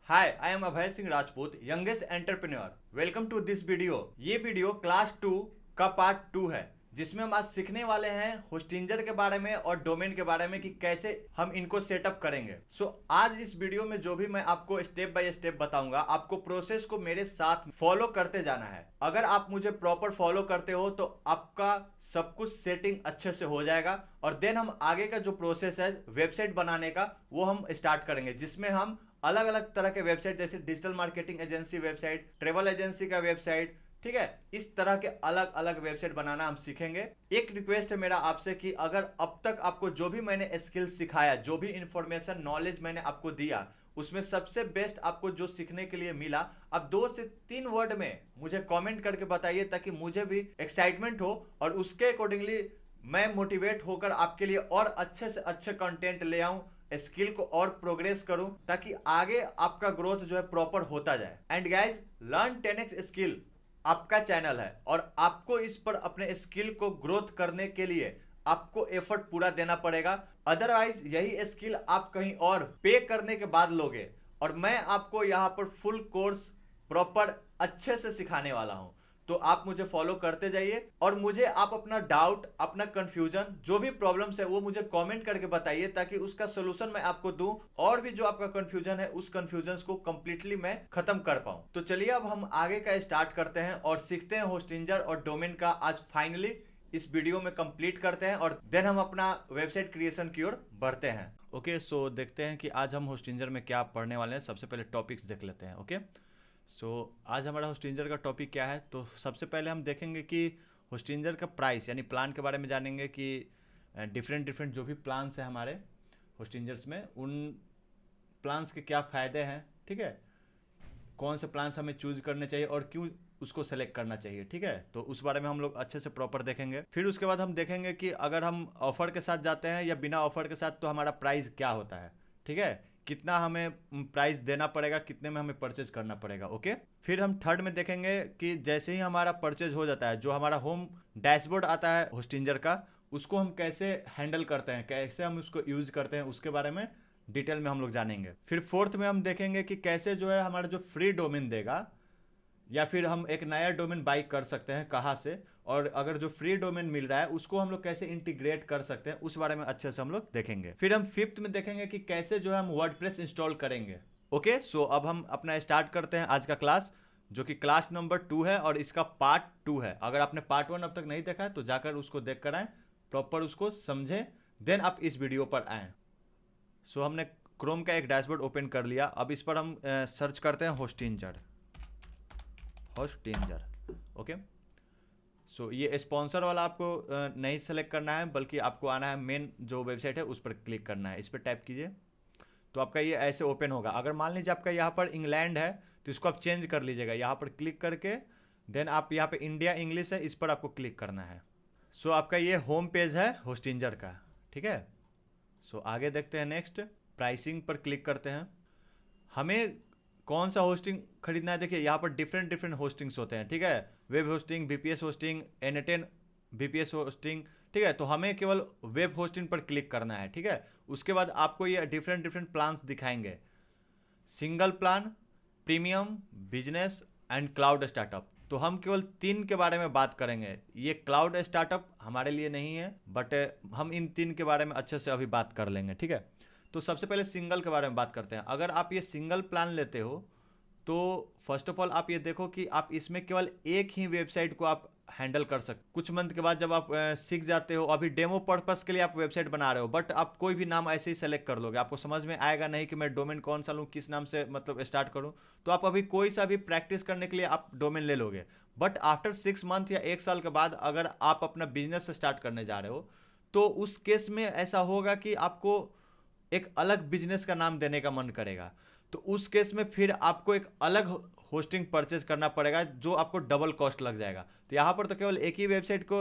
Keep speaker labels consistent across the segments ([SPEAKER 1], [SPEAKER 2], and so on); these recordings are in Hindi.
[SPEAKER 1] Hi I am Abhay Singh Rajput youngest entrepreneur. Welcome to this video. ये वीडियो क्लास 2 का पार्ट 2 है जिसमें हम आज सीखने वाले हैं होस्टिंजर के बारे में और डोमेन के बारे में कि कैसे हम इनको सेटअप करेंगे। आज इस वीडियो में जो भी मैं आपको स्टेप बाय स्टेप बताऊंगा, आपको प्रोसेस को मेरे साथ फॉलो करते जाना है। अगर आप मुझे प्रॉपर फॉलो करते हो तो आपका सब कुछ सेटिंग अच्छे से हो जाएगा और देन हम आगे का जो प्रोसेस है वेबसाइट बनाने का वो हम स्टार्ट करेंगे, जिसमें हम अलग अलग तरह के वेबसाइट जैसे digital marketing agency website, travel agency का वेबसाइट, ठीक है, इस तरह के अलग अलग वेबसाइट बनाना हम सीखेंगे। एक रिक्वेस्ट है मेरा आपसे कि अगर अब तक आपको जो भी मैंने स्किल्स सिखाया, जो भी इंफॉर्मेशन नॉलेज मैंने आपको दिया, उसमें सबसे बेस्ट आपको जो सीखने के लिए मिला, अब 2 से 3 वर्ड में मुझे कमेंट करके बताइए ताकि मुझे भी एक्साइटमेंट हो और उसके अकॉर्डिंगली मैं मोटिवेट होकर आपके लिए और अच्छे से अच्छे कंटेंट ले आऊं, स्किल को और प्रोग्रेस करूं ताकि आगे आपका ग्रोथ जो है प्रॉपर होता जाए। And guys, learn 10x skill आपका चैनल है और आपको इस पर अपने स्किल को ग्रोथ करने के लिए आपको एफर्ट पूरा देना पड़ेगा। अदरवाइज यही स्किल आप कहीं और पे करने के बाद लोगे और मैं आपको यहां पर फुल कोर्स प्रॉपर अच्छे से सिखाने वाला हूं। तो आप मुझे फॉलो करते जाइए और मुझे आप अपना डाउट, अपना कंफ्यूजन, जो भी प्रॉब्लम्स है वो मुझे कमेंट करके बताइए ताकि उसका सोल्यूशन मैं आपको दूं और भी जो आपका कंफ्यूजन है उस कंफ्यूजन को कंप्लीटली मैं खत्म कर पाऊं। तो चलिए अब हम आगे का स्टार्ट करते हैं और सीखते हैं होस्टिंजर और डोमेन का। आज फाइनली इस वीडियो में कंप्लीट करते हैं और देन हम अपना वेबसाइट क्रिएशन की ओर बढ़ते हैं। ओके, सो देखते हैं कि आज हम होस्टिंजर में क्या पढ़ने वाले हैं। सबसे पहले टॉपिक्स देख लेते हैं। ओके, आज हमारा होस्टिंजर का टॉपिक क्या है। तो सबसे पहले हम देखेंगे कि होस्टिंजर का प्राइस यानी प्लान के बारे में जानेंगे कि डिफरेंट डिफरेंट जो भी प्लान्स हैं हमारे होस्टिंजर्स में, उन प्लान्स के क्या फ़ायदे हैं, ठीक है, कौन से प्लान्स हमें चूज करने चाहिए और क्यों उसको सेलेक्ट करना चाहिए, ठीक है। तो उस बारे में हम लोग अच्छे से प्रॉपर देखेंगे। फिर उसके बाद हम देखेंगे कि अगर हम ऑफर के साथ जाते हैं या बिना ऑफर के साथ तो हमारा प्राइस क्या होता है, ठीक है, कितना हमें प्राइस देना पड़ेगा, कितने में हमें परचेज करना पड़ेगा। ओके, फिर हम थर्ड में देखेंगे कि जैसे ही हमारा परचेज हो जाता है, जो हमारा होम डैशबोर्ड आता है होस्टिंजर का, उसको हम कैसे हैंडल करते हैं, कैसे हम उसको यूज करते हैं, उसके बारे में डिटेल में हम लोग जानेंगे। फिर फोर्थ में हम देखेंगे कि कैसे जो है हमारा जो फ्री डोमेन देगा या फिर हम एक नया डोमेन बाई कर सकते हैं कहाँ से, और अगर जो फ्री डोमेन मिल रहा है उसको हम लोग कैसे इंटीग्रेट कर सकते हैं, उस बारे में अच्छे से हम लोग देखेंगे। फिर हम फिफ्थ में देखेंगे कि कैसे जो है हम वर्डप्रेस इंस्टॉल करेंगे। ओके, सो अब हम अपना स्टार्ट करते हैं आज का क्लास, जो कि क्लास नंबर 2 है और इसका पार्ट 2 है। अगर आपने पार्ट 1 अब तक नहीं देखा है तो जाकर उसको देख कर आए, प्रॉपर उसको समझें, देन आप इस वीडियो पर आएँ। हमने क्रोम का एक डैशबोर्ड ओपन कर लिया। अब इस पर हम सर्च करते हैं होस्टिंजर। ओके, ये स्पॉन्सर वाला आपको नहीं सेलेक्ट करना है, बल्कि आपको आना है मेन जो वेबसाइट है उस पर क्लिक करना है। इस पर टाइप कीजिए तो आपका ये ऐसे ओपन होगा। अगर मान लीजिए आपका यहाँ पर इंग्लैंड है तो इसको आप चेंज कर लीजिएगा, यहाँ पर क्लिक करके देन आप यहाँ पे इंडिया इंग्लिश है, इस पर आपको क्लिक करना है। आपका ये होम पेज है होस्टिंजर का, ठीक है। आगे देखते हैं। नेक्स्ट प्राइसिंग पर क्लिक करते हैं। हमें कौन सा होस्टिंग खरीदना है, देखिए यहाँ पर डिफरेंट डिफरेंट होस्टिंग्स होते हैं, ठीक है, web hosting, BPS hosting, N10 BPS hosting, ठीक है। तो हमें केवल वेब होस्टिंग पर क्लिक करना है, ठीक है। उसके बाद आपको ये डिफरेंट डिफरेंट प्लान्स दिखाएंगे, single plan, premium, business and cloud startup. तो हम केवल 3 के बारे में बात करेंगे। ये क्लाउड स्टार्टअप हमारे लिए नहीं है, बट हम इन 3 के बारे में अच्छे से अभी बात कर लेंगे, ठीक है। तो सबसे पहले सिंगल के बारे में बात करते हैं। अगर आप ये सिंगल प्लान लेते हो तो फर्स्ट ऑफ ऑल आप ये देखो कि आप इसमें केवल एक ही वेबसाइट को आप हैंडल कर सकते। कुछ मंथ के बाद जब आप सीख जाते हो, अभी डेमो पर्पस के लिए आप वेबसाइट बना रहे हो, बट आप कोई भी नाम ऐसे ही सेलेक्ट कर लोगे, आपको समझ में आएगा नहीं कि मैं डोमेन कौन सा लूँ, किस नाम से मतलब स्टार्ट करूँ। तो आप अभी कोई सा भी प्रैक्टिस करने के लिए आप डोमेन ले लोगे, बट आफ्टर 6 मंथ या 1 साल के बाद अगर आप अपना बिजनेस स्टार्ट करने जा रहे हो तो उस केस में ऐसा होगा कि आपको एक अलग बिजनेस का नाम देने का मन करेगा। तो उस केस में फिर आपको एक अलग होस्टिंग परचेज करना पड़ेगा, जो आपको डबल कॉस्ट लग जाएगा। तो यहाँ पर तो केवल एक ही वेबसाइट को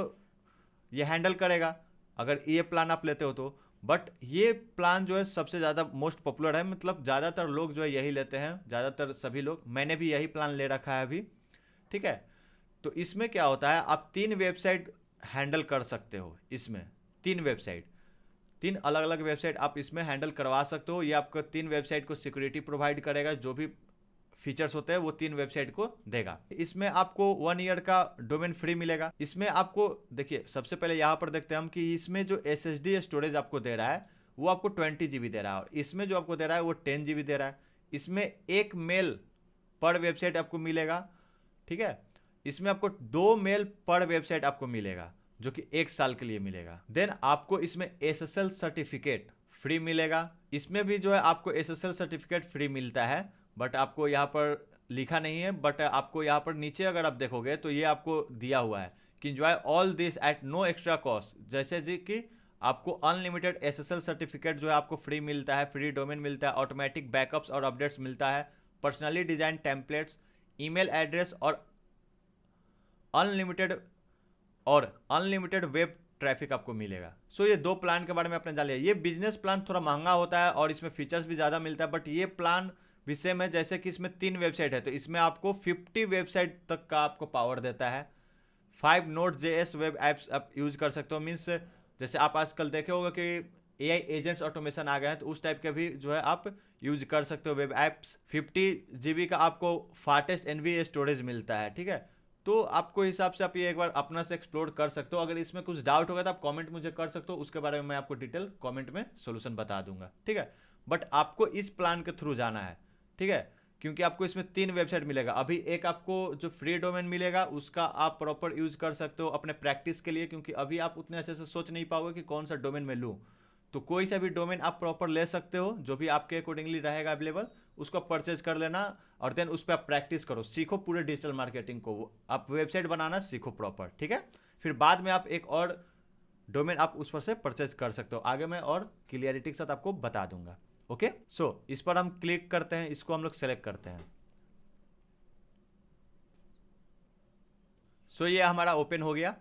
[SPEAKER 1] ये हैंडल करेगा अगर ये प्लान आप लेते हो तो। बट ये प्लान जो है सबसे ज़्यादा मोस्ट पॉपुलर है, मतलब ज़्यादातर लोग जो है यही लेते हैं, ज़्यादातर सभी लोग। मैंने भी यही प्लान ले रखा है अभी, ठीक है। तो इसमें क्या होता है, आप 3 वेबसाइट हैंडल कर सकते हो। इसमें 3 वेबसाइट, 3 अलग अलग वेबसाइट आप इसमें हैंडल करवा सकते हो। ये आपको 3 वेबसाइट को सिक्योरिटी प्रोवाइड करेगा, जो भी फीचर्स होते हैं वो 3 वेबसाइट को देगा। इसमें आपको 1 ईयर का डोमेन फ्री मिलेगा। इसमें आपको देखिए, सबसे पहले यहाँ पर देखते हैं हम कि इसमें जो SSD स्टोरेज आपको दे रहा है वो आपको 20 GB दे रहा है, और इसमें जो आपको दे रहा है वो 10 GB दे रहा है। इसमें एक मेल पर वेबसाइट आपको मिलेगा, ठीक है। इसमें आपको 2 मेल पर वेबसाइट आपको मिलेगा, जो कि 1 साल के लिए मिलेगा। देन आपको इसमें SSL सर्टिफिकेट फ्री मिलेगा। इसमें भी जो है आपको SSL सर्टिफिकेट फ्री मिलता है, बट आपको यहाँ पर लिखा नहीं है, बट आपको यहाँ पर नीचे अगर आप देखोगे तो ये आपको दिया हुआ है कि enjoy all this at no extra cost. जैसे जी कि आपको अनलिमिटेड SSL सर्टिफिकेट जो है आपको फ्री मिलता है, फ्री डोमेन मिलता है, ऑटोमेटिक बैकअप्स और अपडेट्स मिलता है, personally design templates, email address और अनलिमिटेड वेब ट्रैफिक आपको मिलेगा। सो ये 2 प्लान के बारे में आपने जान लिया। ये बिजनेस प्लान थोड़ा महंगा होता है और इसमें फीचर्स भी ज़्यादा मिलता है, बट ये प्लान भी सेम है। जैसे कि इसमें 3 वेबसाइट है, तो इसमें आपको 50 वेबसाइट तक का आपको पावर देता है। 5 Node.js वेब एप्स आप यूज़ कर सकते हो। मीन्स जैसे आप आजकल देखे होगा कि AI एजेंट्स ऑटोमेशन आ गए हैं, तो उस टाइप के भी जो है आप यूज कर सकते हो वेब एप्स। 50 GB का आपको फास्टेस्ट NVMe स्टोरेज मिलता है, ठीक है। तो आपको हिसाब से आप ये एक बार अपना से एक्सप्लोर कर सकते हो। अगर इसमें कुछ डाउट होगा तो आप कमेंट मुझे कर सकते हो, उसके बारे में मैं आपको डिटेल कमेंट में सोल्यूशन बता दूंगा, ठीक है। बट आपको इस प्लान के थ्रू जाना है, ठीक है, क्योंकि आपको इसमें 3 वेबसाइट मिलेगा। अभी एक आपको जो फ्री डोमेन मिलेगा उसका आप प्रॉपर यूज कर सकते हो अपने प्रैक्टिस के लिए, क्योंकि अभी आप उतने अच्छे से सोच नहीं पाओगे कि कौन सा डोमेन मैं लूँ। तो कोई सा भी डोमेन आप प्रॉपर ले सकते हो, जो भी आपके अकॉर्डिंगली रहेगा अवेलेबल, उसको परचेज कर लेना और देन उस पर आप प्रैक्टिस करो, सीखो पूरे डिजिटल मार्केटिंग को, आप वेबसाइट बनाना सीखो प्रॉपर, ठीक है। फिर बाद में आप एक और डोमेन आप उस पर से परचेज कर सकते हो। आगे मैं और क्लियरिटी के साथ आपको बता दूंगा, ओके। सो इस पर हम क्लिक करते हैं, इसको हम लोग सेलेक्ट करते हैं। सो ये हमारा ओपन हो गया।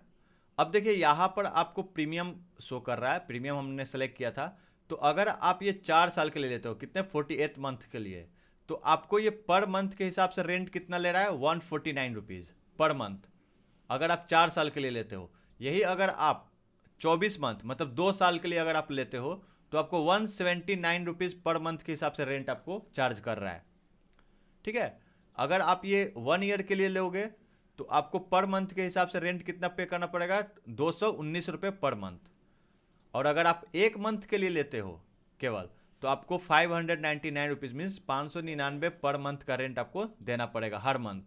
[SPEAKER 1] अब देखिए यहाँ पर आपको प्रीमियम शो कर रहा है, प्रीमियम हमने सेलेक्ट किया था। तो अगर आप ये 4 साल के लिए लेते हो, कितने 48 मंथ के लिए, तो आपको ये पर मंथ के हिसाब से रेंट कितना ले रहा है, 149 रुपीज़ पर मंथ, अगर आप 4 साल के लिए लेते हो। यही अगर आप 24 मंथ मतलब 2 साल के लिए अगर आप लेते हो तो आपको 179 रुपीज़ पर मंथ के हिसाब से रेंट आपको चार्ज कर रहा है, ठीक है। अगर आप ये 1 ईयर के लिए लोगे तो आपको पर मंथ के हिसाब से रेंट कितना पे करना पड़ेगा, 219 रुपये पर मंथ। और अगर आप 1 मंथ के लिए लेते हो केवल, तो आपको 599 रुपीज़ मीन्स 599 पर मंथ का रेंट आपको देना पड़ेगा हर मंथ।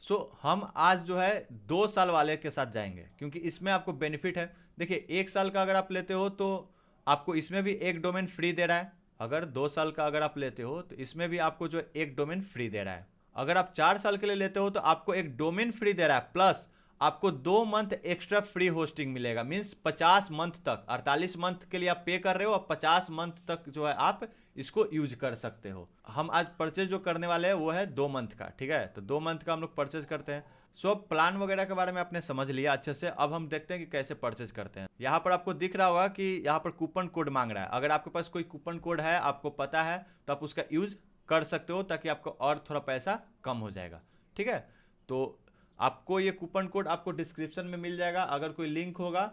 [SPEAKER 1] सो हम आज जो है 2 साल वाले के साथ जाएंगे, क्योंकि इसमें आपको बेनिफिट है। देखिए 1 साल का अगर आप लेते हो तो आपको इसमें भी एक डोमेन फ्री दे रहा है। अगर 2 साल का अगर आप लेते हो तो इसमें भी आपको जो एक डोमेन फ्री दे रहा है। अगर आप 4 साल के लिए लेते हो तो आपको एक डोमेन फ्री दे रहा है, प्लस आपको 2 मंथ एक्स्ट्रा फ्री होस्टिंग मिलेगा। मीन्स 50 मंथ तक, 48 मंथ के लिए आप पे कर रहे हो, और 50 मंथ तक जो है आप इसको यूज कर सकते हो। हम आज परचेज जो करने वाले हैं वो है 2 मंथ का, ठीक है। तो 2 मंथ का हम लोग परचेज करते हैं। सो प्लान वगैरह के बारे में आपने समझ लिया अच्छे से। अब हम देखते हैं कि कैसे परचेज करते हैं। यहाँ पर आपको दिख रहा होगा कि यहाँ पर कूपन कोड मांग रहा है। अगर आपके पास कोई कूपन कोड है, आपको पता है, तो आप उसका यूज कर सकते हो, ताकि आपको और थोड़ा पैसा कम हो जाएगा, ठीक है। तो आपको ये कूपन कोड आपको डिस्क्रिप्शन में मिल जाएगा। अगर कोई लिंक होगा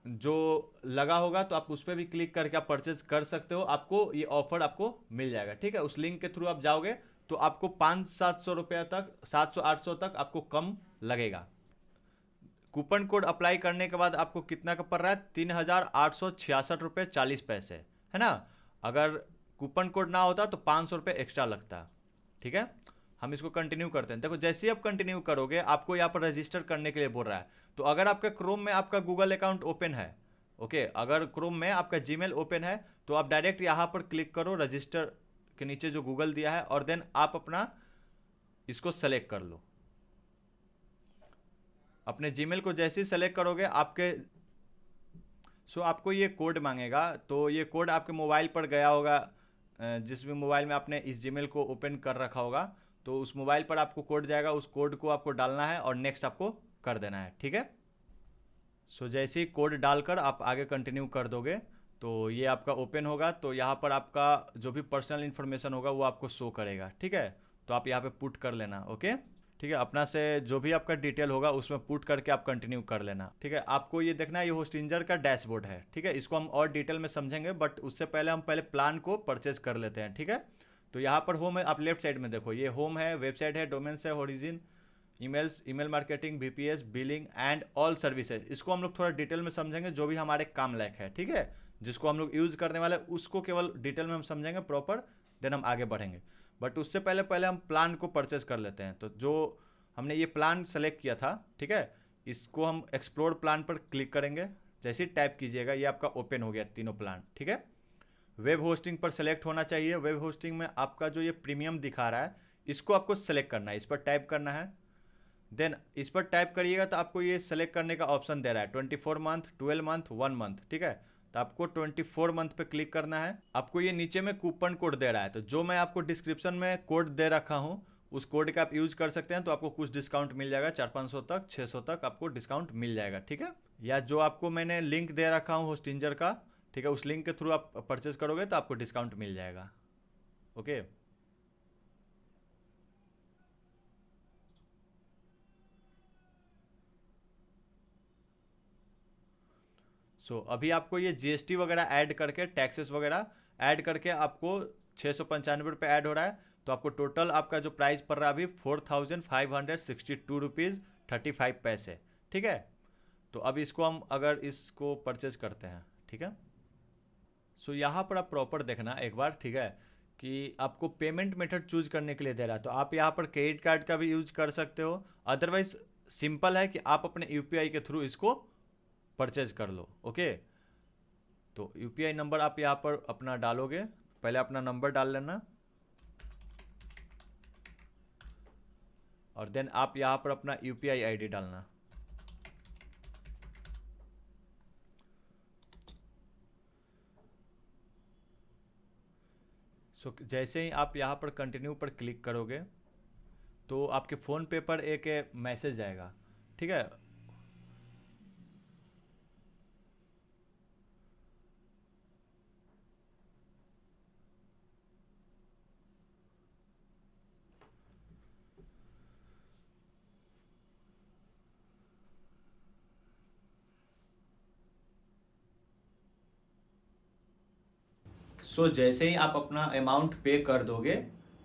[SPEAKER 1] जो लगा होगा तो आप उस पर भी क्लिक करके आप परचेज कर सकते हो। आपको ये ऑफर आपको मिल जाएगा, ठीक है। उस लिंक के थ्रू आप जाओगे तो आपको 500-700 रुपया तक, 700-800 तक आपको कम लगेगा। कूपन कोड अप्लाई करने के बाद आपको कितना का पड़ रहा है, 3,866 रुपये 40 पैसे, है ना। अगर कूपन कोड ना होता तो 500 रुपये एक्स्ट्रा लगता, ठीक है। हम इसको कंटिन्यू करते हैं। देखो जैसे ही आप कंटिन्यू करोगे आपको यहाँ पर रजिस्टर करने के लिए बोल रहा है। तो अगर आपका क्रोम में आपका गूगल अकाउंट ओपन है, ओके, अगर क्रोम में आपका जीमेल ओपन है तो आप डायरेक्ट यहाँ पर क्लिक करो, रजिस्टर के नीचे जो गूगल दिया है, और देन आप अपना इसको सेलेक्ट कर लो। अपने जीमेल को जैसे ही सेलेक्ट करोगे आपके आपको ये कोड मांगेगा। तो ये कोड आपके मोबाइल पर गया होगा, जिस भी मोबाइल में आपने इस जीमेल को ओपन कर रखा होगा, तो उस मोबाइल पर आपको कोड जाएगा। उस कोड को आपको डालना है और नेक्स्ट आपको कर देना है, ठीक है। जैसे ही कोड डालकर आप आगे कंटिन्यू कर दोगे तो ये आपका ओपन होगा। तो यहाँ पर आपका जो भी पर्सनल इन्फॉर्मेशन होगा वो आपको शो करेगा, ठीक है। तो आप यहाँ पे पुट कर लेना, ओके। ठीक है, अपना से जो भी आपका डिटेल होगा उसमें पुट करके आप कंटिन्यू कर लेना। ठीक है, आपको ये देखना है ये होस्टिंजर का डैशबोर्ड है। ठीक है, इसको हम और डिटेल में समझेंगे, बट उससे पहले हम पहले प्लान को परचेज कर लेते हैं। ठीक है, तो यहाँ पर होम है, आप लेफ्ट साइड में देखो, ये होम है, वेबसाइट है, डोमेन्स है, origin, emails, email marketing, BPS, billing and all services. इसको हम लोग थोड़ा डिटेल में समझेंगे, जो भी हमारे काम लायक है। ठीक है, जिसको हम लोग यूज़ करने वाले उसको केवल डिटेल में हम समझेंगे प्रॉपर, देन हम आगे बढ़ेंगे। बट उससे पहले पहले हम प्लान को परचेज कर लेते हैं। तो जो हमने ये प्लान सेलेक्ट किया था, ठीक है, इसको हम एक्सप्लोर प्लान पर क्लिक करेंगे। जैसे ही टाइप कीजिएगा ये आपका ओपन हो गया तीनों प्लान। ठीक है, वेब होस्टिंग पर सेलेक्ट होना चाहिए। वेब होस्टिंग में आपका जो ये प्रीमियम दिखा रहा है इसको आपको सेलेक्ट करना है, इस पर टाइप करना है। देन इस पर टाइप करिएगा तो आपको ये सेलेक्ट करने का ऑप्शन दे रहा है 24 मंथ, 12 मंथ, 1 मंथ। ठीक है, तो आपको 24 मंथ पे क्लिक करना है। आपको ये नीचे में कूपन कोड दे रहा है, तो जो मैं आपको डिस्क्रिप्शन में कोड दे रखा हूँ उस कोड का आप यूज कर सकते हैं, तो आपको कुछ डिस्काउंट मिल जाएगा, 400-500 तक, 600 तक आपको डिस्काउंट मिल जाएगा। ठीक है, या जो आपको मैंने लिंक दे रखा हूँ होस्टिंजर का, ठीक है, उस लिंक के थ्रू आप परचेज करोगे तो आपको डिस्काउंट मिल जाएगा। ओके, अभी आपको ये जीएसटी वगैरह ऐड करके, टैक्सेस वगैरह ऐड करके आपको 695 रुपये ऐड हो रहा है। तो आपको टोटल आपका जो प्राइस पड़ रहा है अभी 4562 रुपीज़ 35 पैसे। ठीक है, तो अब इसको हम अगर इसको परचेज करते हैं, ठीक है, यहाँ पर आप प्रॉपर देखना एक बार। ठीक है, कि आपको पेमेंट मेथड चूज करने के लिए दे रहा है, तो आप यहाँ पर क्रेडिट कार्ड का भी यूज कर सकते हो, अदरवाइज सिंपल है कि आप अपने यूपीआई के थ्रू इसको परचेज कर लो। ओके, तो यूपीआई नंबर आप यहाँ पर अपना डालोगे, पहले अपना नंबर डाल लेना, और देन आप यहाँ पर अपना यूपीआई आईडी डालना। जैसे ही आप यहाँ पर कंटिन्यू पर क्लिक करोगे तो आपके फ़ोन पे पर एक मैसेज आएगा। ठीक है, जैसे ही आप अपना अमाउंट पे कर दोगे,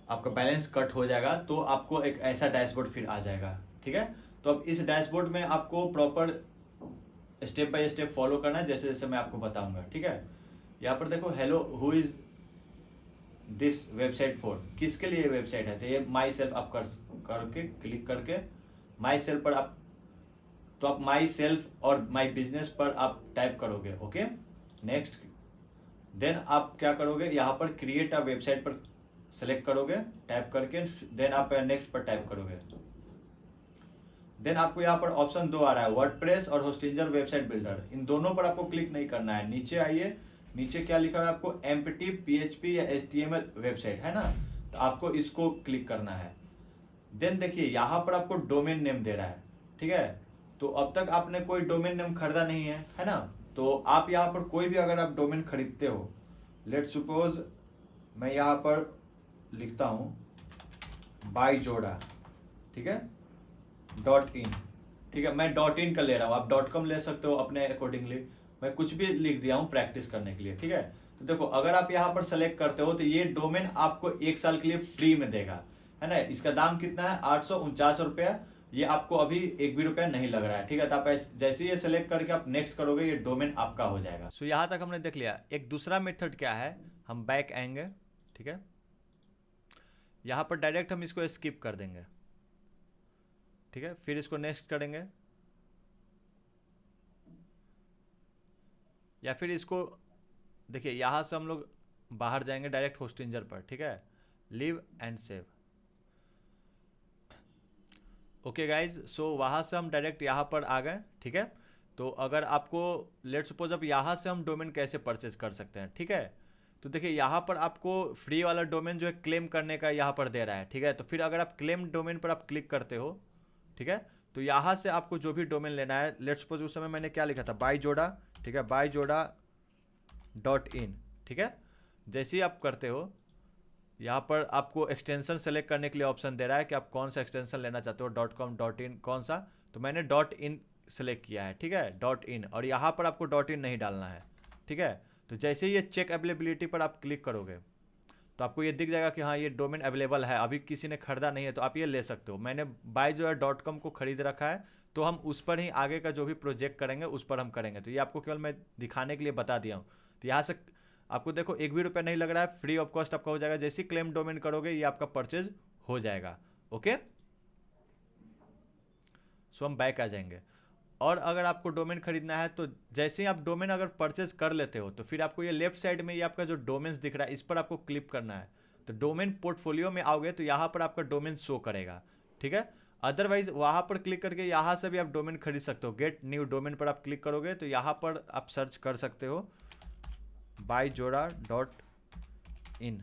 [SPEAKER 1] आपका बैलेंस कट हो जाएगा, तो आपको एक ऐसा डैशबोर्ड फिर आ जाएगा। ठीक है, तो अब इस डैशबोर्ड में आपको proper step by step follow करना है, जैसे जैसे मैं आपको बताऊंगा। ठीक है, यहाँ पर देखो, hello who is this website for, किसके लिए वेबसाइट है, तो ये माई सेल्फ आप करके क्लिक करके माई सेल्फ पर आप, तो आप माई सेल्फ और माई बिजनेस पर आप टाइप करोगे। ओके, नेक्स्ट, देन आप क्या करोगे, यहाँ पर क्रिएट अ वेबसाइट पर सेलेक्ट करोगे, टाइप करके, देन आप नेक्स्ट पर टाइप करोगे। देन आपको यहाँ पर ऑप्शन 2 आ रहा है, वर्डप्रेस और होस्टिंजर वेबसाइट बिल्डर, इन दोनों पर आपको क्लिक नहीं करना है। नीचे आइए, नीचे क्या लिखा है आपको, एम्प्टी पीएचपी या एचटीएमएल वेबसाइट है ना, तो आपको इसको क्लिक करना है। देन देखिए यहाँ पर आपको डोमेन नेम दे रहा है। ठीक है, तो अब तक आपने कोई डोमेन नेम खरीदा नहीं है ना, तो आप यहाँ पर कोई भी अगर आप डोमेन खरीदते हो, लेट सपोज मैं यहाँ पर लिखता हूँ बाईजोड़ा, ठीक है, .in, ठीक है, मैं .in का ले रहा हूँ, आप .com ले सकते हो अपने अकॉर्डिंगली, मैं कुछ भी लिख दिया हूँ प्रैक्टिस करने के लिए। ठीक है, तो देखो अगर आप यहाँ पर सेलेक्ट करते हो तो ये डोमेन आपको 1 साल के लिए फ्री में देगा, है ना। इसका दाम कितना है, 849 रुपया, ये आपको अभी 1 भी रुपया नहीं लग रहा है। ठीक है, तो आप जैसे ये सेलेक्ट करके आप नेक्स्ट करोगे ये डोमेन आपका हो जाएगा। यहाँ तक हमने देख लिया। एक दूसरा मेथड क्या है, हम बैक आएंगे, ठीक है, यहाँ पर डायरेक्ट हम इसको स्किप कर देंगे। ठीक है, फिर इसको नेक्स्ट करेंगे, या फिर इसको देखिए यहाँ से हम लोग बाहर जाएंगे डायरेक्ट होस्टिंजर पर। ठीक है, leave and save. Okay guys, वहाँ से हम डायरेक्ट यहाँ पर आ गए। ठीक है, तो अगर आपको लेट सपोज अब यहाँ से हम डोमेन कैसे परचेज कर सकते हैं। ठीक है, तो देखिए यहाँ पर आपको फ्री वाला डोमेन जो है क्लेम करने का यहाँ पर दे रहा है। ठीक है, तो फिर अगर आप क्लेम डोमेन पर आप क्लिक करते हो, ठीक है, तो यहाँ से आपको जो भी डोमेन लेना है, लेट सपोज उस समय मैंने क्या लिखा था, बाईजोड़ा, ठीक है, बाईजोड़ा .in। ठीक है, जैसे ही आप करते हो यहाँ पर आपको एक्सटेंशन सेलेक्ट करने के लिए ऑप्शन दे रहा है कि आप कौन सा एक्सटेंशन लेना चाहते हो, .com .in कौन सा। तो मैंने .in सेलेक्ट किया है, ठीक है, .in, और यहाँ पर आपको .in नहीं डालना है, ठीक है। तो जैसे ही ये चेक अवेलेबिलिटी पर आप क्लिक करोगे तो आपको ये दिख जाएगा कि हाँ ये डोमेन अवेलेबल है, अभी किसी ने खरीदा नहीं है तो आप ये ले सकते हो। मैंने byjoya.com को खरीद रखा है, तो हम उस पर ही आगे का जो भी प्रोजेक्ट करेंगे उस पर हम करेंगे। तो ये आपको केवल मैं दिखाने के लिए बता दिया हूँ। तो यहाँ से आपको देखो एक भी रुपया नहीं लग रहा है, फ्री ऑफ कॉस्ट आपका हो जाएगा। जैसे ही क्लेम डोमेन करोगे ये आपका परचेज हो जाएगा। ओके, सो हम बैक आ जाएंगे। और अगर आपको डोमेन खरीदना है तो जैसे ही आप डोमेन अगर परचेज कर लेते हो तो फिर आपको ये लेफ्ट साइड में ये आपका जो डोमेन्स दिख रहा है इस पर आपको क्लिक करना है। तो डोमेन पोर्टफोलियो में आओगे तो यहाँ पर आपका डोमेन शो करेगा, ठीक है। अदरवाइज वहाँ पर क्लिक करके यहाँ से भी आप डोमेन खरीद सकते हो। गेट न्यू डोमेन पर आप क्लिक करोगे तो यहाँ पर आप सर्च कर सकते हो byjoya.in।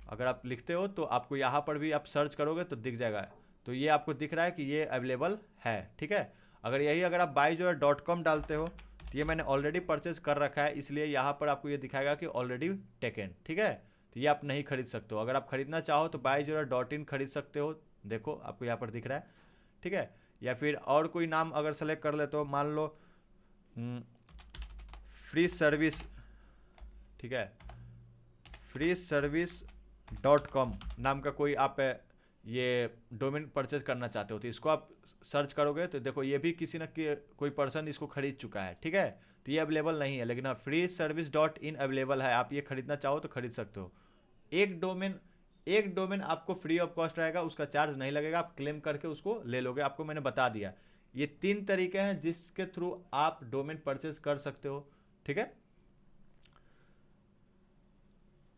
[SPEAKER 1] अगर आप लिखते हो तो आपको यहाँ पर भी आप सर्च करोगे तो दिख जाएगा। तो ये आपको दिख रहा है कि ये अवेलेबल है, ठीक है। अगर आप byjoya.com डालते हो तो ये मैंने ऑलरेडी परचेज कर रखा है, इसलिए यहाँ पर आपको ये दिखाएगा कि ऑलरेडी टेकन, ठीक है। तो ये आप नहीं खरीद सकते हो। अगर आप खरीदना चाहो तो byjoya.in खरीद सकते हो, देखो आपको यहाँ पर दिख रहा है, ठीक है। या फिर और कोई नाम अगर सेलेक्ट कर ले तो मान लो फ्री सर्विस, ठीक है, freeservice.com नाम का कोई आप ये डोमेन परचेज करना चाहते हो तो इसको आप सर्च करोगे तो देखो ये भी किसी न कोई पर्सन इसको खरीद चुका है, ठीक है। तो ये अवेलेबल नहीं है, लेकिन हाँ freeservice.in अवेलेबल है। आप ये खरीदना चाहो तो खरीद सकते हो। एक डोमेन आपको फ्री ऑफ कॉस्ट रहेगा, उसका चार्ज नहीं लगेगा, आप क्लेम करके उसको ले लोगे। आपको मैंने बता दिया ये 3 तरीके हैं जिसके थ्रू आप डोमेन परचेज कर सकते हो, ठीक है।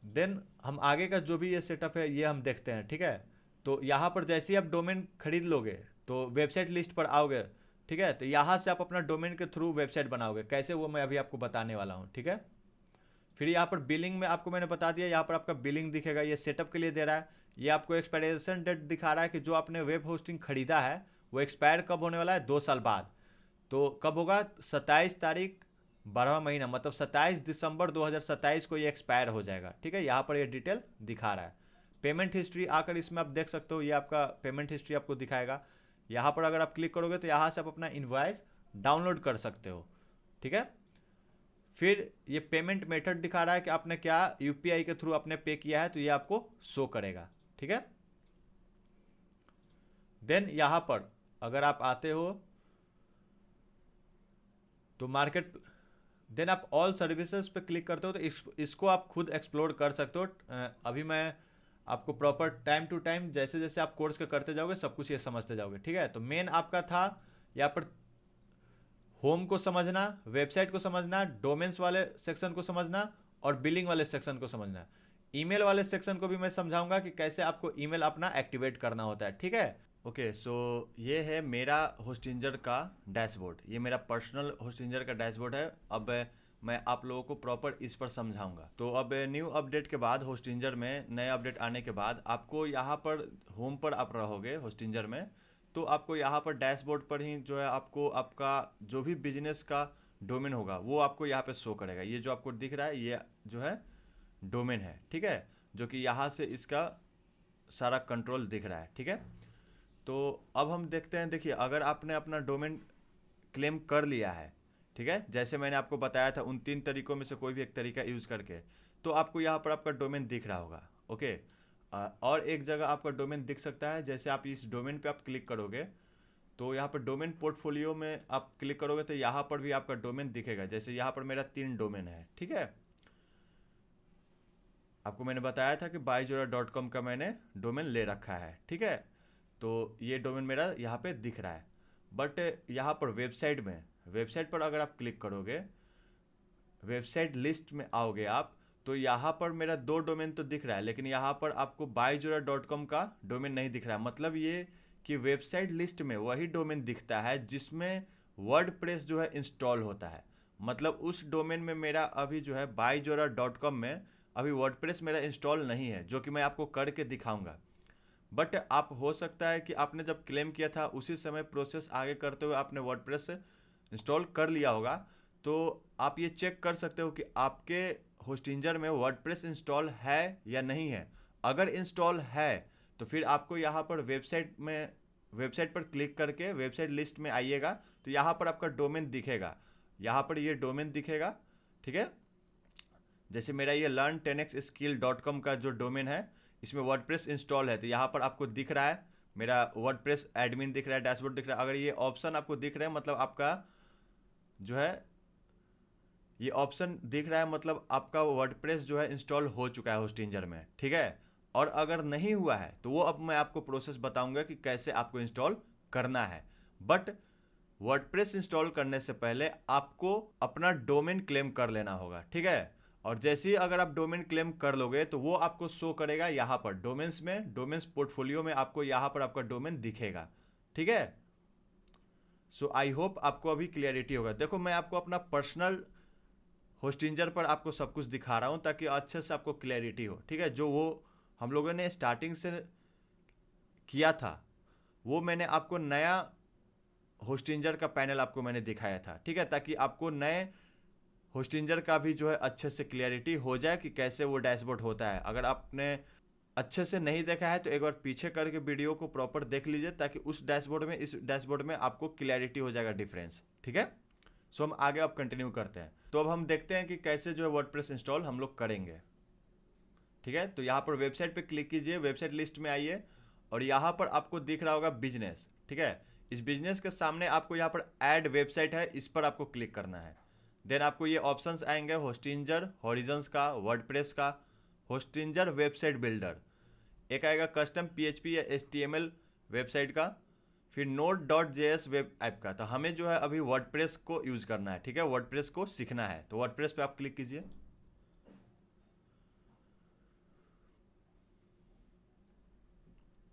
[SPEAKER 1] देन हम आगे का जो भी ये सेटअप है ये हम देखते हैं, ठीक है। तो यहाँ पर जैसे ही आप डोमेन खरीद लोगे तो वेबसाइट लिस्ट पर आओगे, ठीक है। तो यहाँ से आप अपना डोमेन के थ्रू वेबसाइट बनाओगे, कैसे वो मैं अभी आपको बताने वाला हूँ, ठीक है। फिर यहाँ पर बिलिंग में आपको मैंने बता दिया, यहाँ पर आपका बिलिंग दिखेगा, ये सेटअप के लिए दे रहा है। ये आपको एक्सपायरेशन डेट दिखा रहा है कि जो आपने वेब होस्टिंग खरीदा है वो एक्सपायर कब होने वाला है, 2 साल बाद। तो कब होगा, 27 तारीख 12वां महीना, मतलब 27 दिसंबर 2027 को ये एक्सपायर हो जाएगा, ठीक है। यहाँ पर ये डिटेल दिखा रहा है। पेमेंट हिस्ट्री आकर इसमें आप देख सकते हो, ये आपका पेमेंट हिस्ट्री आपको दिखाएगा। यहाँ पर अगर आप क्लिक करोगे तो यहाँ से आप अपना इनवॉइस डाउनलोड कर सकते हो, ठीक है। फिर ये पेमेंट मेथड दिखा रहा है कि आपने क्या यूपीआई के थ्रू आपने पे किया है, तो ये आपको शो करेगा, ठीक है। देन यहाँ पर अगर आप आते हो तो मार्केट, देन आप ऑल सर्विसेज पे क्लिक करते हो तो इसको आप खुद एक्सप्लोर कर सकते हो। अभी मैं आपको प्रॉपर टाइम टू टाइम जैसे जैसे आप कोर्स के करते जाओगे सब कुछ ये समझते जाओगे, ठीक है। तो मेन आपका था यहाँ पर होम को समझना, वेबसाइट को समझना, डोमेन्स वाले सेक्शन को समझना और बिलिंग वाले सेक्शन को समझना। ईमेल वाले सेक्शन को भी मैं समझाऊंगा कि कैसे आपको ईमेल अपना एक्टिवेट करना होता है, ठीक है। ओके, सो ये है मेरा होस्टिंजर का डैशबोर्ड, ये मेरा पर्सनल होस्टिंजर का डैशबोर्ड है। अब मैं आप लोगों को प्रॉपर इस पर समझाऊंगा। तो अब न्यू अपडेट के बाद होस्टिंजर में नए अपडेट आने के बाद आपको यहाँ पर होम पर आप रहोगे होस्टिंजर में, तो आपको यहाँ पर डैशबोर्ड पर ही जो है आपको आपका जो भी बिजनेस का डोमेन होगा वो आपको यहाँ पे शो करेगा। ये जो आपको दिख रहा है ये जो है डोमेन है, ठीक है, जो कि यहाँ से इसका सारा कंट्रोल दिख रहा है, ठीक है। तो अब हम देखते हैं, देखिए अगर आपने अपना डोमेन क्लेम कर लिया है, ठीक है, जैसे मैंने आपको बताया था उन 3 तरीकों में से कोई भी एक तरीका यूज़ करके, तो आपको यहाँ पर आपका डोमेन दिख रहा होगा, ओके। और एक जगह आपका डोमेन दिख सकता है, जैसे आप इस डोमेन पे आप क्लिक करोगे तो यहाँ पर डोमेन पोर्टफोलियो में आप क्लिक करोगे तो यहाँ पर भी आपका डोमेन दिखेगा। जैसे यहाँ पर मेरा 3 डोमेन है, ठीक है। आपको मैंने बताया था कि byjoya.com का मैंने डोमेन ले रखा है, ठीक है। तो ये डोमेन मेरा यहाँ पे दिख रहा है। बट यहाँ पर वेबसाइट पर अगर आप क्लिक करोगे, वेबसाइट लिस्ट में आओगे आप, तो यहाँ पर मेरा 2 डोमेन तो दिख रहा है, लेकिन यहाँ पर आपको byjoya.com का डोमेन नहीं दिख रहा है। मतलब ये कि वेबसाइट लिस्ट में वही डोमेन दिखता है जिसमें वर्डप्रेस जो है इंस्टॉल होता है। मतलब उस डोमेन में मेरा अभी जो है byjoya.com में अभी वर्डप्रेस मेरा इंस्टॉल नहीं है, जो कि मैं आपको करके दिखाऊंगा। बट आप हो सकता है कि आपने जब क्लेम किया था उसी समय प्रोसेस आगे करते हुए आपने वर्डप्रेस इंस्टॉल कर लिया होगा। तो आप ये चेक कर सकते हो कि आपके होस्टिंजर में वर्डप्रेस इंस्टॉल है या नहीं है। अगर इंस्टॉल है तो फिर आपको यहाँ पर वेबसाइट पर क्लिक करके वेबसाइट लिस्ट में आइएगा, तो यहाँ पर आपका डोमेन दिखेगा, यहाँ पर ये डोमेन दिखेगा, ठीक है। जैसे मेरा ये learn10xskill.com का जो डोमेन है, इसमें वर्डप्रेस इंस्टॉल है, तो यहाँ पर आपको दिख रहा है मेरा वर्डप्रेस एडमिन दिख रहा है, डैशबोर्ड दिख रहा है। अगर ये ऑप्शन आपको दिख रहा है मतलब आपका जो है ये ऑप्शन दिख रहा है मतलब आपका वर्डप्रेस जो है इंस्टॉल हो चुका है होस्टिंजर में, ठीक है। और अगर नहीं हुआ है तो वो अब मैं आपको प्रोसेस बताऊंगा कि कैसे आपको इंस्टॉल करना है। बट वर्डप्रेस इंस्टॉल करने से पहले आपको अपना डोमेन क्लेम कर लेना होगा, ठीक है। और जैसे ही अगर आप डोमेन क्लेम कर लोगे तो वो आपको शो करेगा यहाँ पर डोमेन्स में, डोमेन्स पोर्टफोलियो में आपको यहाँ पर आपका डोमेन दिखेगा, ठीक है। सो आई होप आपको अभी क्लियरिटी होगा। देखो मैं आपको अपना पर्सनल होस्टिंजर पर आपको सब कुछ दिखा रहा हूँ ताकि अच्छे से आपको क्लैरिटी हो, ठीक है। जो वो हम लोगों ने स्टार्टिंग से किया था वो मैंने आपको नया होस्टिंजर का पैनल आपको मैंने दिखाया था, ठीक है, ताकि आपको नए होस्टिंजर का भी जो है अच्छे से क्लैरिटी हो जाए कि कैसे वो डैशबोर्ड होता है। अगर आपने अच्छे से नहीं देखा है तो एक बार पीछे करके वीडियो को प्रॉपर देख लीजिए ताकि उस डैशबोर्ड में इस डैशबोर्ड में आपको क्लैरिटी हो जाएगा डिफरेंस, ठीक है। सो हम आगे अब कंटिन्यू करते हैं। तो अब हम देखते हैं कि कैसे जो है वर्डप्रेस इंस्टॉल हम लोग करेंगे, ठीक है। तो यहाँ पर वेबसाइट पे क्लिक कीजिए, वेबसाइट लिस्ट में आइए और यहाँ पर आपको दिख रहा होगा बिजनेस, ठीक है। इस बिजनेस के सामने आपको यहाँ पर ऐड वेबसाइट है, इस पर आपको क्लिक करना है। देन आपको ये ऑप्शंस आएंगे होस्टिंजर, हॉरिजन्स का, वर्डप्रेस का, होस्टिंजर वेबसाइट बिल्डर, एक आएगा कस्टम PHP या HTML वेबसाइट का, फिर node.js वेब ऐप का। तो हमें जो है अभी वर्डप्रेस को यूज़ करना है, ठीक है, वर्डप्रेस को सीखना है। तो वर्डप्रेस पे आप क्लिक कीजिए।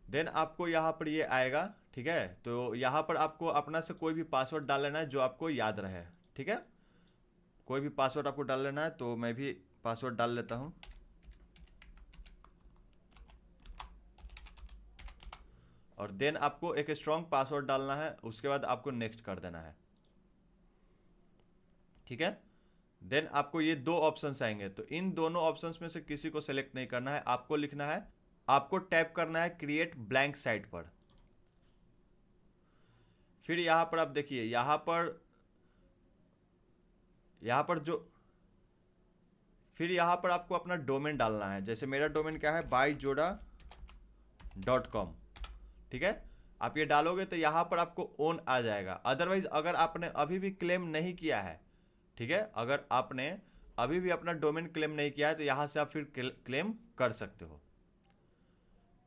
[SPEAKER 1] देन आपको यहाँ पर ये आएगा, ठीक है। तो यहाँ पर आपको अपना से कोई भी पासवर्ड डाल लेना है जो आपको याद रहे, ठीक है। कोई भी पासवर्ड आपको डाल लेना है, तो मैं भी पासवर्ड डाल लेता हूँ। और देन आपको एक स्ट्रॉन्ग पासवर्ड डालना है, उसके बाद आपको नेक्स्ट कर देना है, ठीक है। देन आपको ये दो ऑप्शंस आएंगे, तो इन दोनों ऑप्शंस में से किसी को सेलेक्ट नहीं करना है, आपको लिखना है, आपको टैप करना है क्रिएट ब्लैंक साइट पर। फिर यहां पर आप देखिए, यहां पर जो फिर यहां पर आपको अपना डोमेन डालना है। जैसे मेरा डोमेन क्या है, byjoda.com, ठीक है। आप ये डालोगे तो यहां पर आपको ओन आ जाएगा। अदरवाइज अगर आपने अभी भी क्लेम नहीं किया है, ठीक है, अगर आपने अभी भी अपना डोमेन क्लेम नहीं किया है तो यहां से आप फिर क्लेम कर सकते हो।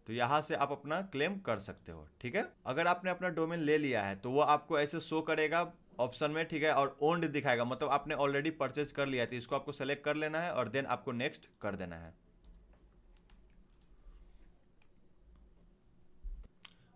[SPEAKER 1] तो यहां से आप अपना क्लेम कर सकते हो, ठीक है। अगर आपने अपना डोमेन ले लिया है तो वो आपको ऐसे शो करेगा ऑप्शन में, ठीक है, और ओन्ड दिखाएगा, मतलब आपने ऑलरेडी परचेज कर लिया है। तो इसको आपको सेलेक्ट कर लेना है और देन आपको नेक्स्ट कर देना है।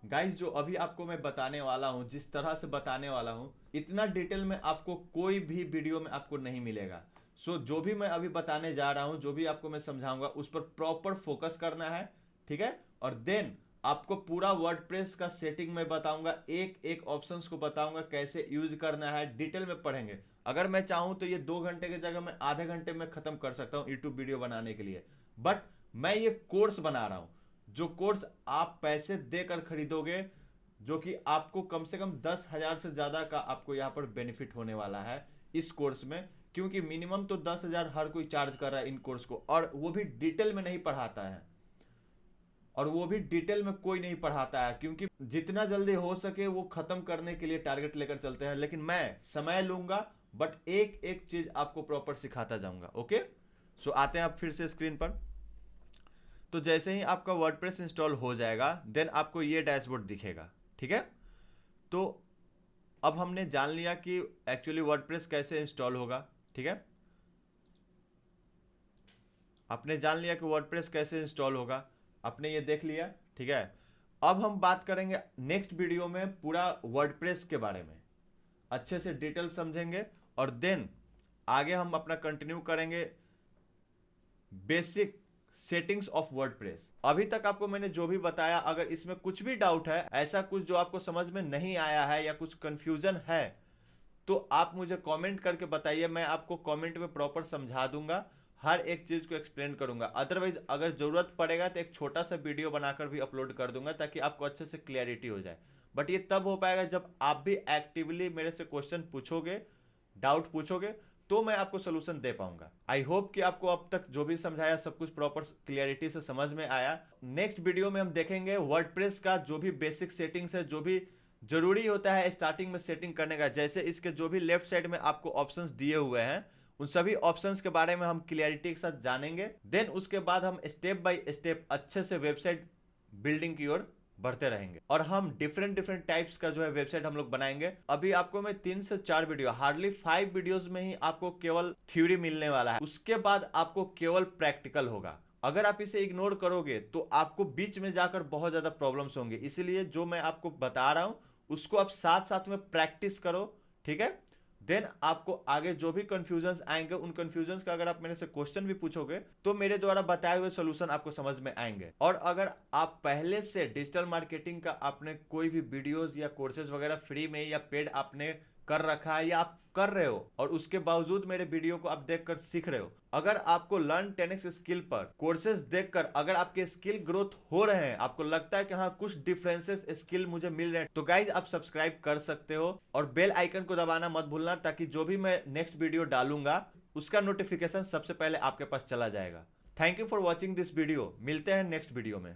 [SPEAKER 1] गाइस जो अभी आपको मैं बताने वाला हूं, जिस तरह से बताने वाला हूं, इतना डिटेल में आपको कोई भी वीडियो में आपको नहीं मिलेगा। सो जो भी मैं अभी बताने जा रहा हूं, जो भी आपको मैं समझाऊंगा, उस पर प्रॉपर फोकस करना है, ठीक है। और देन आपको पूरा वर्डप्रेस का सेटिंग में बताऊंगा, एक एक ऑप्शंस को बताऊंगा कैसे यूज करना है, डिटेल में पढ़ेंगे। अगर मैं चाहूं तो ये 2 घंटे की जगह मैं आधे घंटे में खत्म कर सकता हूं यूट्यूब वीडियो बनाने के लिए। बट मैं ये कोर्स बना रहा हूं, जो कोर्स आप पैसे देकर खरीदोगे, जो कि आपको कम से कम 10,000 से ज्यादा का आपको यहाँ पर बेनिफिट होने वाला है इस कोर्स में। क्योंकि मिनिमम तो 10,000 हर कोई चार्ज कर रहा है इन कोर्स को, और वो भी डिटेल में नहीं पढ़ाता है, और वो भी डिटेल में कोई नहीं पढ़ाता है, क्योंकि जितना जल्दी हो सके वो खत्म करने के लिए टारगेट लेकर चलते हैं। लेकिन मैं समय लूंगा, बट एक एक चीज आपको प्रॉपर सिखाता जाऊंगा, ओके। सो आते हैं आप फिर से स्क्रीन पर। तो जैसे ही आपका वर्डप्रेस इंस्टॉल हो जाएगा, देन आपको ये डैशबोर्ड दिखेगा, ठीक है। तो अब हमने जान लिया कि एक्चुअली वर्डप्रेस कैसे इंस्टॉल होगा, ठीक है। आपने जान लिया कि वर्डप्रेस कैसे इंस्टॉल होगा, आपने ये देख लिया, ठीक है। अब हम बात करेंगे नेक्स्ट वीडियो में पूरा वर्डप्रेस के बारे में, अच्छे से डिटेल समझेंगे, और देन आगे हम अपना कंटिन्यू करेंगे बेसिक सेटिंग्स ऑफ वर्डप्रेस। अभी तक आपको मैंने जो भी बताया, अगर इसमें कुछ भी डाउट है, ऐसा कुछ जो आपको समझ में नहीं आया है या कुछ कंफ्यूजन है, तो आप मुझे कमेंट करके बताइए, मैं आपको कमेंट में प्रॉपर समझा दूंगा। हर एक चीज को एक्सप्लेन करूंगा। अदरवाइज अगर जरूरत पड़ेगा तो एक छोटा सा वीडियो बनाकर भी अपलोड कर दूंगा ताकि आपको अच्छे से क्लियरिटी हो जाए। बट ये तब हो पाएगा जब आप भी एक्टिवली मेरे से क्वेश्चन पूछोगे, डाउट पूछोगे, तो मैं आपको सोल्यूशन दे पाऊंगा। आई होप कि आपको अब तक जो भी समझाया सब कुछ प्रॉपर क्लियरिटी से समझ में आया। नेक्स्ट वीडियो में हम देखेंगे वर्डप्रेस का जो भी बेसिक सेटिंग्स है, जो भी जरूरी होता है स्टार्टिंग में सेटिंग करने का, जैसे इसके जो भी लेफ्ट साइड में आपको ऑप्शंस दिए हुए हैं उन सभी ऑप्शंस के बारे में हम क्लियरिटी के साथ जानेंगे। देन उसके बाद हम स्टेप बाय स्टेप अच्छे से वेबसाइट बिल्डिंग की ओर बढ़ते रहेंगे और हम डिफरेंट डिफरेंट टाइप्स का जो है वेबसाइट हम लोग बनाएंगे। अभी आपको मैं 3 से 4 वीडियो, हार्डली 5 वीडियोस में ही आपको केवल थ्योरी मिलने वाला है। उसके बाद आपको केवल प्रैक्टिकल होगा। अगर आप इसे इग्नोर करोगे तो आपको बीच में जाकर बहुत ज्यादा प्रॉब्लम्स होंगे। इसीलिए जो मैं आपको बता रहा हूं उसको आप साथ साथ में प्रैक्टिस करो, ठीक है। देन आपको आगे जो भी कंफ्यूजन्स आएंगे उन कंफ्यूजन्स का अगर आप मेरे से क्वेश्चन भी पूछोगे तो मेरे द्वारा बताए हुए सॉल्यूशन आपको समझ में आएंगे। और अगर आप पहले से डिजिटल मार्केटिंग का आपने कोई भी वीडियोस या कोर्सेज वगैरह फ्री में या पेड आपने कर रखा है या आप कर रहे हो और उसके बावजूद मेरे वीडियो को आप देखकर सीख रहे हो, अगर आपको लर्न 10x स्किल पर कोर्सेज देखकर अगर आपके स्किल ग्रोथ हो रहे हैं, आपको लगता है कि हाँ कुछ डिफरेंसेस स्किल मुझे मिल रहे हैं, तो गाइज आप सब्सक्राइब कर सकते हो और बेल आइकन को दबाना मत भूलना ताकि जो भी मैं नेक्स्ट वीडियो डालूंगा उसका नोटिफिकेशन सबसे पहले आपके पास चला जाएगा। Thank you for watching this video. मिलते हैं नेक्स्ट वीडियो में।